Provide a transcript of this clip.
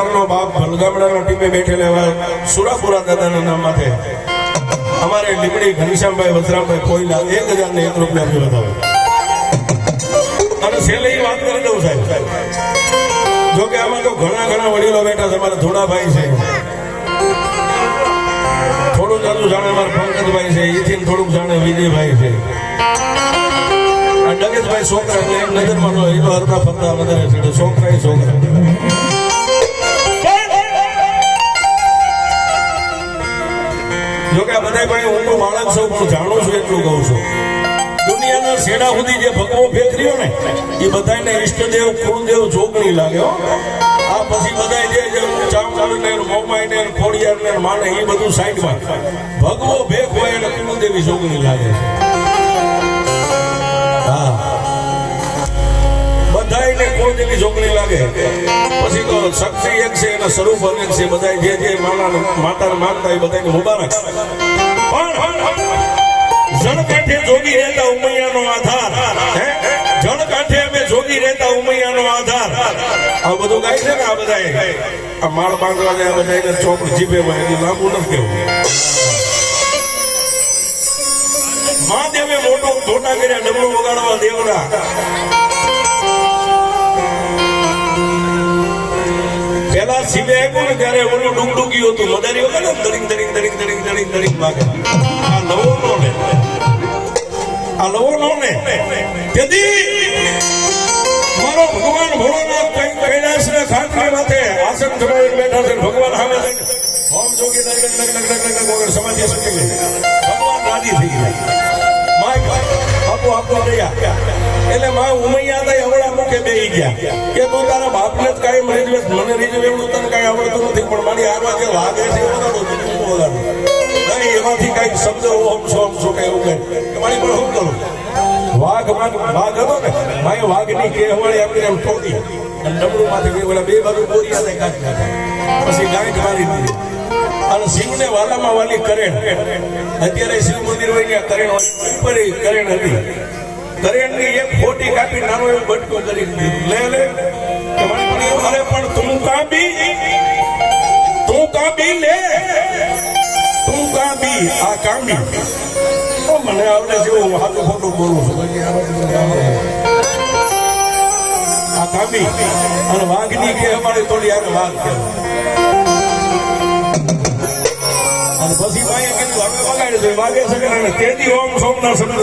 કરનારનો બાપ ભલગામડાના ટીમે બેઠેલા એવા સુરાપુરા દાદાના નામ માથે અમારે લીમડી ઘનશ્યામભાઈ વજરામભાઈ કોઈલા 1001 રૂપિયા બતાવે. અને છેલ્લે એ વાત કરી દઉં સાહેબ, જો કે આમાં તો ઘણા વડીલો બેઠા છે. અમારા ધોળાભાઈ છે, થોડું જાણું જાણે અમારા પંકજભાઈ છે, એથી થોડુંક જાણે વિજયભાઈ છે, ડગેશભાઈ છોકરા એટલે એમ નજરમાં લો, એ તો હરતા ફરતા વધારે છે. છોકરા એ છોકરા. જોકે આ બધા ભાઈ હું તો બાળક છું પણ જાણું છું એટલું કહું છું. દુનિયાના શેડા સુધી જે ભગવો ફેંકર્યો ને એ બધાને ઈષ્ટદેવ કુળદેવ જોગણી લાગ્યો. આ પછી બધા જે ચામડાને મોમાઈને ખોડિયારને માને એ બધું સાઈડમાં, ભગવો ભેગ હોય એટલે કુળદેવી જોગણી લાગે છે. હા, બધાને કુળદેવી જોગણી લાગે. પછી તો શક્તિ એક છે એના સ્વરૂપ અનેક છે. બધા જે માતાને માનતા એ બધાને મુબારક. જળકાંઠે જોગી રહેતા ઉમૈયાનો આધાર, જળકાંઠે અમે જોગી રહેતા ઉમૈયાનો આધાર. આ બધું ગાય છે ને આ બધા આ માળ બાંધવા જાય બધા ચોપડ જીભે હોય એનું લાંબુ નથી કેવું. મહાદેવે મોટા કર્યા ડબલું વગાડવા દેવડા. પેલા શિવે આવ્યું ને ત્યારે ઓલું ડુગડુગી હતું, મદારી વગર ને દરિંગ દરિંગ દરિંગ દરિંગ દરિંગ દરિંગ વાગે. આ નવો નો ને, આ નવો નો ને તેથી મારો ભગવાન ભોળોનાથ કૈલાસ ને ખાટલી માથે આસન જમાવીને બેઠા છે. ભગવાન સામે થઈને હોમ જોગી સમાધિ સુટી ગઈ. ભગવાન રાજી થઈ ગયા. આપો દયા એટલે માં ઉમૈયા હતા અવળા મુખે બેહી ગયા કે તું તારા બાપને જ કાયમ રીઝવે, મને રીઝવે એવું તને કઈ આવડતું નથી, પણ મારી આવા જે વાગે છે એમાંથી કઈક શબ્દ ઓમ છો કઈ એવું કઈ મારી પણ શું કરું. વાઘ હતો ને ભાઈ, વાઘની કેહવાળી આપણે એમ ટોકી અને ડબલું માંથી ઓલા બે બાજુ બોરિયા કાઢી નાખ્યા. પછી ગાંઠ મારી દીધી અને સિંહને વાલામાં વાલી કરેણ. અત્યારે શિવ મંદિર હોય ત્યાં કરેણ ઉપર કરેણ હતી. કરેણની એક ખોટી કાપી નાનો એવું બટકું કરી દીધું. લે તમારી પણ અરે પણ તું કાપી લે, તું કાપી આ કામી મને આવડે છે. હું હાથું ખોટું બોલું છું. આ કામી અને વાઘની કે અમારે થોડી આગળ વાઘ કે અને પછી ભાઈ કીધું હવે વગાડી દે. વાગે છે કે તેથી ઓમ સોમના શબ્દ